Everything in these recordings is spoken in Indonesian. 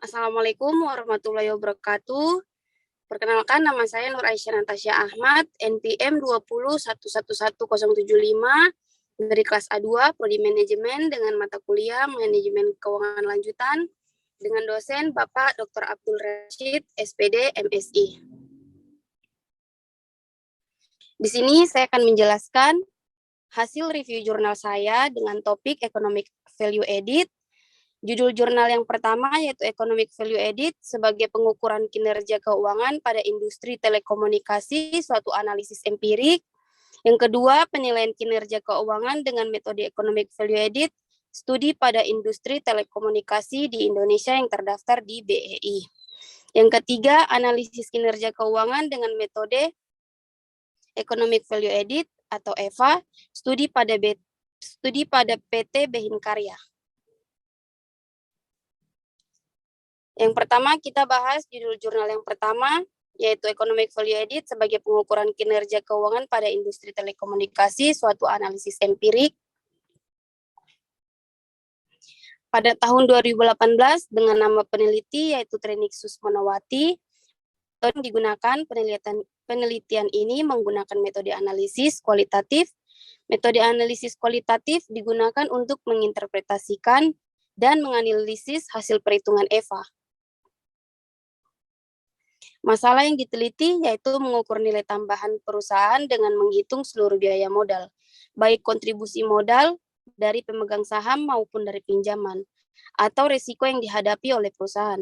Assalamualaikum warahmatullahi wabarakatuh. Perkenalkan, nama saya Nur Aisyah Natasha Ahmad, NPM 20111075 dari kelas A2 Prodi Manajemen dengan mata kuliah Manajemen Keuangan Lanjutan dengan dosen Bapak Dr. Abdul Rashid, SPD, MSI. Di sini saya akan menjelaskan hasil review jurnal saya dengan topik Economic Value Added. Judul jurnal yang pertama yaitu Economic Value Added sebagai pengukuran kinerja keuangan pada industri telekomunikasi, suatu analisis empirik. Yang kedua, penilaian kinerja keuangan dengan metode Economic Value Added, studi pada industri telekomunikasi di Indonesia yang terdaftar di BEI. Yang ketiga, analisis kinerja keuangan dengan metode Economic Value Added atau EVA, studi pada PT Behin Karya. Yang pertama, kita bahas judul jurnal yang pertama, yaitu Economic Value Added sebagai pengukuran kinerja keuangan pada industri telekomunikasi, suatu analisis empirik. Pada tahun 2018, dengan nama peneliti yaitu Trenixus Monowati, digunakan penelitian ini menggunakan metode analisis kualitatif. Metode analisis kualitatif digunakan untuk menginterpretasikan dan menganalisis hasil perhitungan EVA. Masalah yang diteliti yaitu mengukur nilai tambahan perusahaan dengan menghitung seluruh biaya modal, baik kontribusi modal dari pemegang saham maupun dari pinjaman, atau risiko yang dihadapi oleh perusahaan.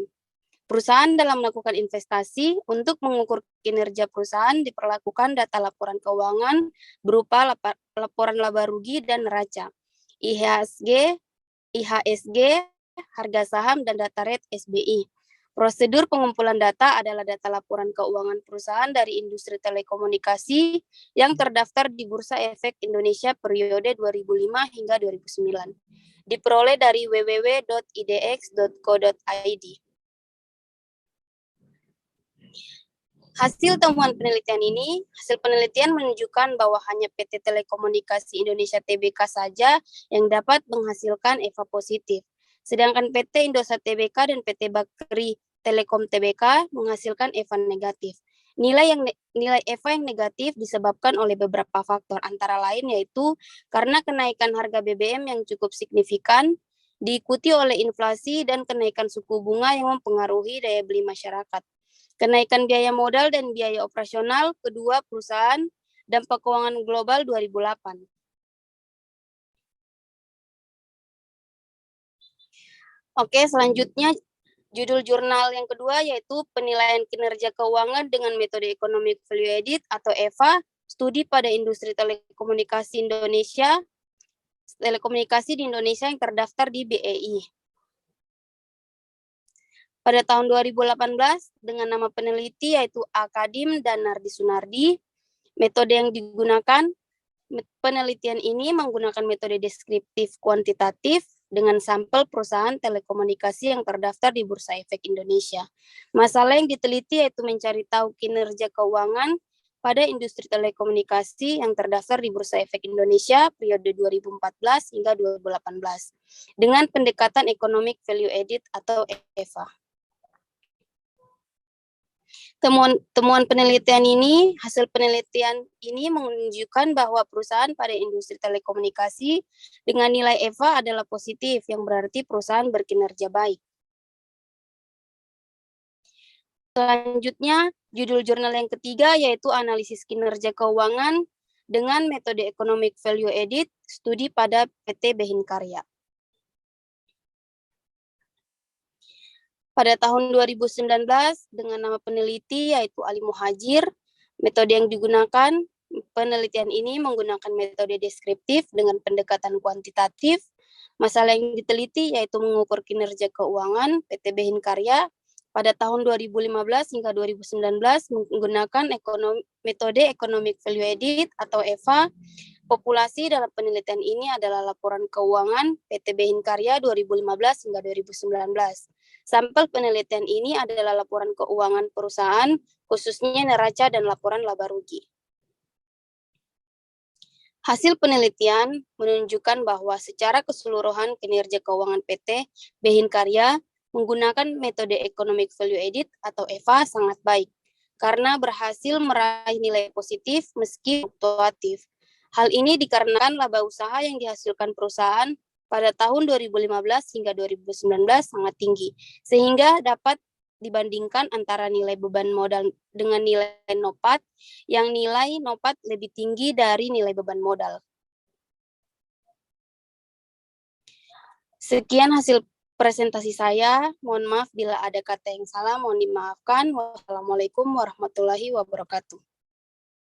Perusahaan dalam melakukan investasi untuk mengukur kinerja perusahaan diperlakukan data laporan keuangan berupa laporan laba rugi dan neraca, IHSG, harga saham, dan data rate SBI. Prosedur pengumpulan data adalah data laporan keuangan perusahaan dari industri telekomunikasi yang terdaftar di Bursa Efek Indonesia periode 2005 hingga 2009. Diperoleh dari www.idx.co.id. Hasil penelitian menunjukkan bahwa hanya PT Telekomunikasi Indonesia Tbk saja yang dapat menghasilkan EVA positif. Sedangkan PT Indosat Tbk dan PT Bakri Telekom Tbk menghasilkan EVA negatif. Nilai EVA yang negatif disebabkan oleh beberapa faktor, antara lain yaitu karena kenaikan harga BBM yang cukup signifikan, diikuti oleh inflasi dan kenaikan suku bunga yang mempengaruhi daya beli masyarakat. Kenaikan biaya modal dan biaya operasional kedua perusahaan, dampak keuangan global 2008. Oke, selanjutnya judul jurnal yang kedua yaitu penilaian kinerja keuangan dengan metode Economic Value Added atau EVA, studi pada industri telekomunikasi di Indonesia yang terdaftar di BEI. Pada tahun 2018, dengan nama peneliti yaitu Akadim dan Nardi Sunardi, metode yang digunakan, penelitian ini menggunakan metode deskriptif kuantitatif dengan sampel perusahaan telekomunikasi yang terdaftar di Bursa Efek Indonesia. Masalah yang diteliti yaitu mencari tahu kinerja keuangan pada industri telekomunikasi yang terdaftar di Bursa Efek Indonesia periode 2014 hingga 2018 dengan pendekatan Economic Value Added atau EVA. Hasil penelitian ini menunjukkan bahwa perusahaan pada industri telekomunikasi dengan nilai EVA adalah positif, yang berarti perusahaan berkinerja baik. Selanjutnya, judul jurnal yang ketiga yaitu analisis kinerja keuangan dengan metode Economic Value Added, studi pada PT Behin Karya. Pada tahun 2019, dengan nama peneliti yaitu Ali Muhajir, metode yang digunakan, penelitian ini menggunakan metode deskriptif dengan pendekatan kuantitatif. Masalah yang diteliti yaitu mengukur kinerja keuangan PT Behin Karya pada tahun 2015 hingga 2019 menggunakan metode Economic Value Added atau EVA. Populasi dalam penelitian ini adalah laporan keuangan PT Behin Karya 2015 hingga 2019. Sampel penelitian ini adalah laporan keuangan perusahaan, khususnya neraca dan laporan laba rugi. Hasil penelitian menunjukkan bahwa secara keseluruhan kinerja keuangan PT Behin Karya menggunakan metode Economic Value Added atau EVA sangat baik, karena berhasil meraih nilai positif meski fluktuatif. Hal ini dikarenakan laba usaha yang dihasilkan perusahaan pada tahun 2015 hingga 2019 sangat tinggi, sehingga dapat dibandingkan antara nilai beban modal dengan nilai NOPAT, yang nilai NOPAT lebih tinggi dari nilai beban modal. Sekian hasil presentasi saya. Mohon maaf bila ada kata yang salah, mohon dimaafkan. Wassalamualaikum warahmatullahi wabarakatuh.